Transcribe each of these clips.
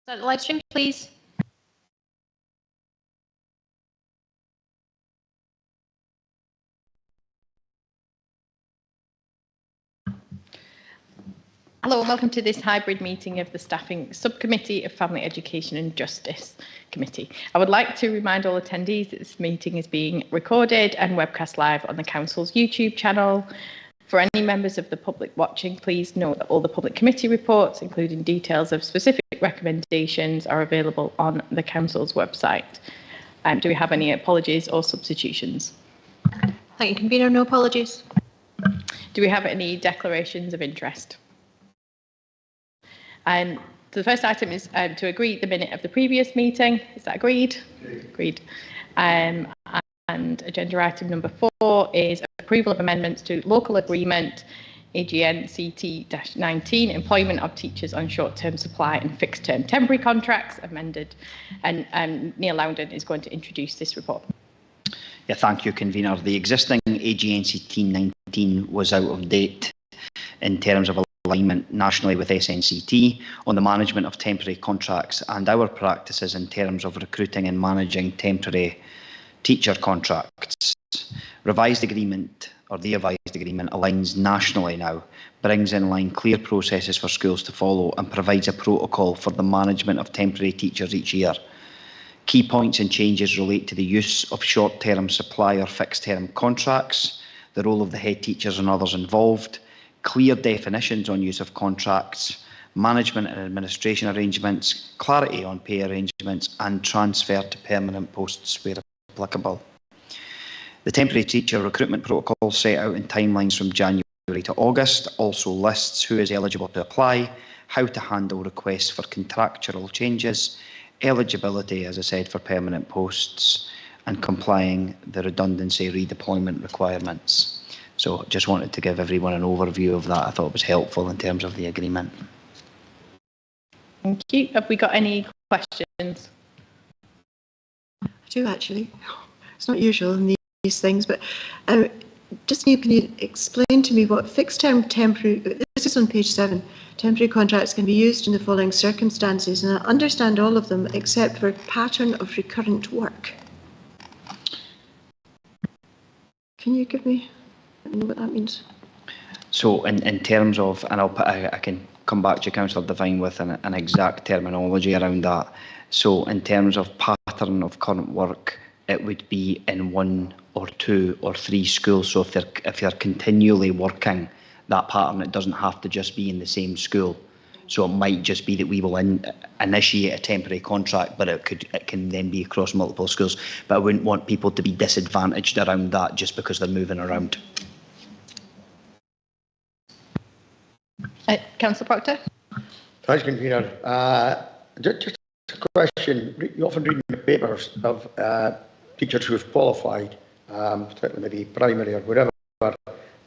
Start the live stream, please. Hello and welcome to this hybrid meeting of the Staffing Subcommittee of Family Education and Justice Committee. I would like to remind all attendees that this meeting is being recorded and webcast live on the Council's YouTube channel. For any members of the public watching, please note that all the public committee reports, including details of specific recommendations, are available on the Council's website. Do we have any apologies or substitutions? Thank you, Convener. No apologies. Do we have any declarations of interest? So the first item is to agree the minute of the previous meeting. Is that agreed? Agreed. And agenda item number 4 is approval of amendments to local agreement AGN CT-19 employment of teachers on short-term supply and fixed-term temporary contracts amended. And Neil Loudon is going to introduce this report. Yeah, thank you, Convener. The existing AGN CT-19 was out of date in terms of alignment nationally with SNCT on the management of temporary contracts and our practices in terms of recruiting and managing temporary teacher contracts. Revised agreement, or the revised agreement, aligns nationally now, brings in line clear processes for schools to follow and provides a protocol for the management of temporary teachers each year. Key points and changes relate to the use of short-term supply or fixed-term contracts, the role of the head teachers and others involved, clear definitions on use of contracts, management and administration arrangements, clarity on pay arrangements, and transfer to permanent posts where applicable. The temporary teacher recruitment protocol set out in timelines from January to August also lists who is eligible to apply, how to handle requests for contractual changes, eligibility, as I said, for permanent posts, and complying the redundancy redeployment requirements. So just wanted to give everyone an overview of that. I thought it was helpful in terms of the agreement. Thank you. Have we got any questions? I do actually. It's not usual in these things, but just can you explain to me what fixed-term temporary, this is on page 7, temporary contracts can be used in the following circumstances, and I understand all of them except for pattern of recurrent work. Can you give me, I don't know what that means? So in terms of, and I can come back to you, Councillor Devine, with an exact terminology around that. So in terms of pattern of current work, it would be in 1 or 2 or 3 schools. So if you're continually working that pattern, it doesn't have to just be in the same school. So it might just be that we will initiate a temporary contract, but it can then be across multiple schools. But I wouldn't want people to be disadvantaged around that just because they're moving around. Councillor Proctor? Thanks, Convener. Just a question. You often read in the papers of teachers who have qualified, particularly maybe primary or whatever,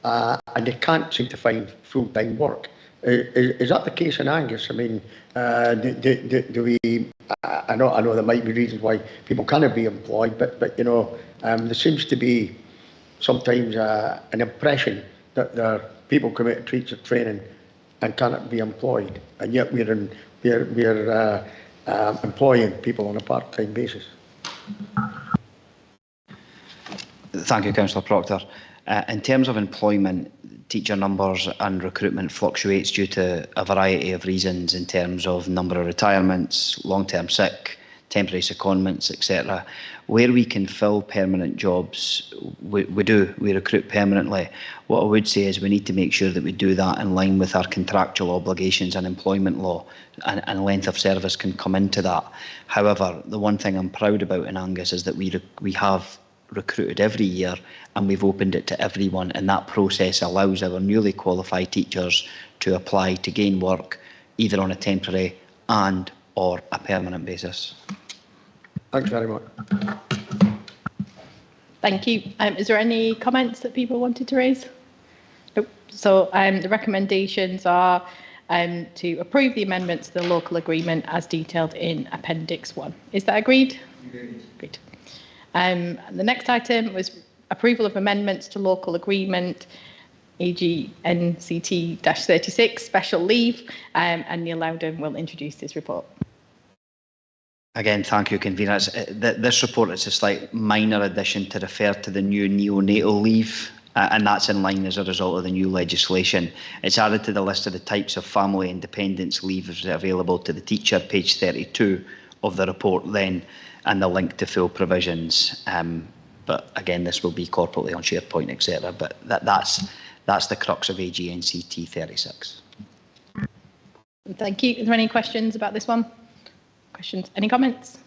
and they can't seem to find full-time work. Is that the case in Angus? I mean, do we? I know there might be reasons why people cannot be employed, but you know, there seems to be sometimes an impression that there are people commit to teacher training and cannot be employed, and yet we're employing people on a part-time basis. Thank you, Councillor Proctor. In terms of employment, teacher numbers and recruitment fluctuates due to a variety of reasons in terms of number of retirements, long-term sick, temporary secondments, etc. Where we can fill permanent jobs, we recruit permanently. What I would say is we need to make sure that we do that in line with our contractual obligations and employment law, and length of service can come into that. However, the one thing I'm proud about in Angus is that we have recruited every year and we've opened it to everyone, and that process allows our newly qualified teachers to apply to gain work either on a temporary and or a permanent basis. Thanks very much. Thank you. Is there any comments that people wanted to raise? Nope. So the recommendations are to approve the amendments to the local agreement as detailed in Appendix 1. Is that agreed? Agreed. The next item was approval of amendments to local agreement AGNCT-36 special leave, and Neil Loudon will introduce this report. Again, thank you, convener. This report is a slight minor addition to refer to the new neonatal leave, and that's in line as a result of the new legislation. It's added to the list of the types of family independence leave available to the teacher, page 32 of the report then, and the link to full provisions. But again, this will be corporately on SharePoint, etc. But that's the crux of AGNCT 36. Thank you. Is there any questions about this one? Questions? Any comments?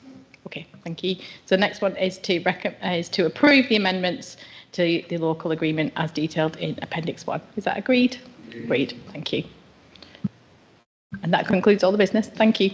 Okay, thank you. So the next one is to approve the amendments to the local agreement as detailed in Appendix 1. Is that agreed? Agreed. Thank you. And that concludes all the business. Thank you.